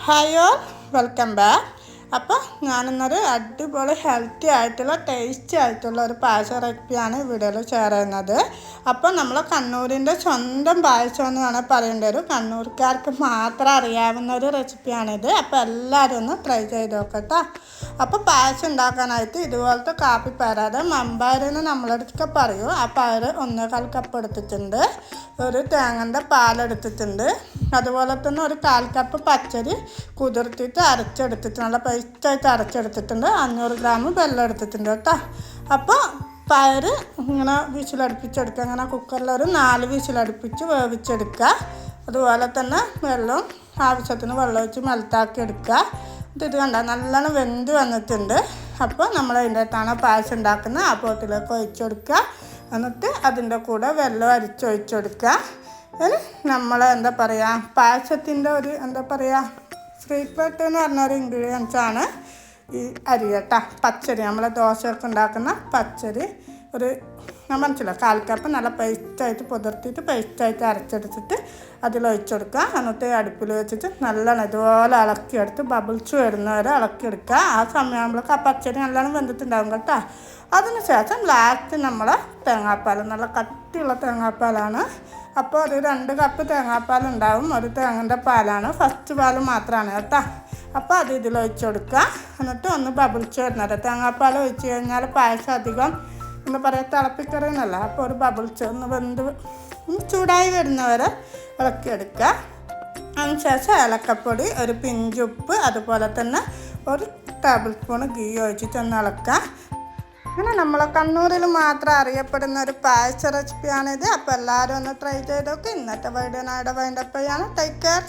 Hi all, welcome back. അപ്പോൾ ഞാനിന്നൊരു അടിപൊളി healthy ആയിട്ടുള്ള ടേസ്റ്റി ആയിട്ടുള്ള ഒരു പായസ റെസിപ്പിയാണ് ഈ വീഡിയോയിൽ ഷെയർ ചെയ്യുന്നത്. അപ്പോൾ നമ്മൾ കണ്ണൂരിൻ്റെ സ്വന്തം പായസം എന്ന് വേണമെങ്കിൽ പറയേണ്ടി വരും. കണ്ണൂർക്കാർക്ക് മാത്രം അറിയാവുന്ന ഒരു റെസിപ്പിയാണിത്. അപ്പോൾ എല്ലാവരും ഒന്ന് ട്രൈ ചെയ്ത് നോക്കട്ടോ. അപ്പോൾ പായസം ഉണ്ടാക്കാനായിട്ട് ഇതുപോലത്തെ കാപ്പി പയറാതെ മമ്പയറെന്ന് നമ്മളടുത്തൊക്കെ പറയും. ആ പയർ 1/4 കപ്പ് എടുത്തിട്ടുണ്ട്. ഒരു തേങ്ങൻ്റെ പാലെടുത്തിട്ടുണ്ട്. അതുപോലെ തന്നെ ഒരു 1/4 കപ്പ് പച്ചരി കുതിർത്തിട്ട് അരച്ചെടുത്തിട്ട് നല്ല പേസ്റ്റായിട്ട് അരച്ചെടുത്തിട്ടുണ്ട്. 500 ഗ്രാം വെള്ളം എടുത്തിട്ടുണ്ട് കേട്ടോ. അപ്പോൾ പയർ ഇങ്ങനെ വിസിലടുപ്പിച്ചെടുക്കുക. അങ്ങനെ കുക്കറിൽ ഒരു 4 വിസിലടുപ്പിച്ച് വേവിച്ചെടുക്കുക. അതുപോലെ തന്നെ വെള്ളം ആവശ്യത്തിന് വെള്ളം ഒഴിച്ച് മെൽറ്റാക്കി എടുക്കുക. ഇത് കണ്ട നല്ലോണം വെന്ത് വന്നിട്ടുണ്ട്. അപ്പോൾ നമ്മൾ അതിൻ്റെ അടുത്താണ് പായസം ഉണ്ടാക്കുന്നത്. ആ പോട്ടിലേക്ക് ഒഴിച്ചു കൊടുക്കുക. എന്നിട്ട് അതിൻ്റെ കൂടെ വെള്ളം അരിച്ചൊഴിച്ചു കൊടുക്കുക. നമ്മൾ എന്താ പറയുക, പായസത്തിൻ്റെ ഒരു എന്താ പറയുക സീക്രട്ട് എന്ന് പറഞ്ഞൊരു ഇൻഗ്രീഡിയൻസാണ് ഈ അരി കേട്ടോ. പച്ചരി, നമ്മൾ ദോശയൊക്കെ ഉണ്ടാക്കുന്ന പച്ചരി ഒരു ഞാൻ മനസ്സിലായി 1/4 കപ്പ് നല്ല പേസ്റ്റായിട്ട് പുതിർത്തിയിട്ട് പേസ്റ്റായിട്ട് അരച്ചെടുത്തിട്ട് അതിലൊഴിച്ചു കൊടുക്കുക. എന്നിട്ട് അടുപ്പിൽ വെച്ചിട്ട് നല്ലോണം ഇതുപോലെ ഇളക്കിയെടുത്ത് ബബിൾസ് വരുന്നവരെ ഇളക്കിയെടുക്കുക. ആ സമയമാകുമ്പോഴേക്ക് ആ പച്ചരി നല്ലോണം വെന്തിട്ടുണ്ടാകും കേട്ടോ. അതിന് ശേഷം ലാസ്റ്റ് നമ്മൾ തേങ്ങാപ്പാൽ, നല്ല കട്ടിയുള്ള തേങ്ങാപ്പാലാണ്. അപ്പോൾ ഒരു 2 കപ്പ് തേങ്ങാപ്പാലുണ്ടാവും. ഒരു തേങ്ങൻ്റെ പാലാണ്, ഫസ്റ്റ് പാൽ മാത്രമാണ് കേട്ടോ. അപ്പോൾ അത് ഇതിലൊഴിച്ച് കൊടുക്കുക. എന്നിട്ട് ഒന്ന് ബബിൾസ് വരുന്നത്, തേങ്ങാപ്പാൽ ഒഴിച്ച് കഴിഞ്ഞാൽ പായസം അധികം എന്താ പറയുക തിളപ്പിക്കറിയെന്നല്ല. അപ്പോൾ ഒരു ബബിൾസ് ഒന്ന് വെന്ത് ചൂടായി വരുന്നവരെ ഇളക്കിയെടുക്കുക. അതിനുശേഷം ഏലക്കപ്പൊടി, ഒരു പിഞ്ചുപ്പ്, അതുപോലെ തന്നെ ഒരു ടേബിൾ സ്പൂൺ ഗീ ഒഴിച്ചിട്ട് ഒന്ന് ഇളക്കുക. അങ്ങനെ നമ്മളെ കണ്ണൂരിൽ മാത്രം അറിയപ്പെടുന്ന ഒരു പായസ റെസിപ്പിയാണിത്. അപ്പോൾ എല്ലാവരും ഒന്ന് ട്രൈ ചെയ്തൊക്കെ ഇന്നത്തെ വീഡിയോ വൈൻഡപ്പ് ചെയ്യാണ്. Take care.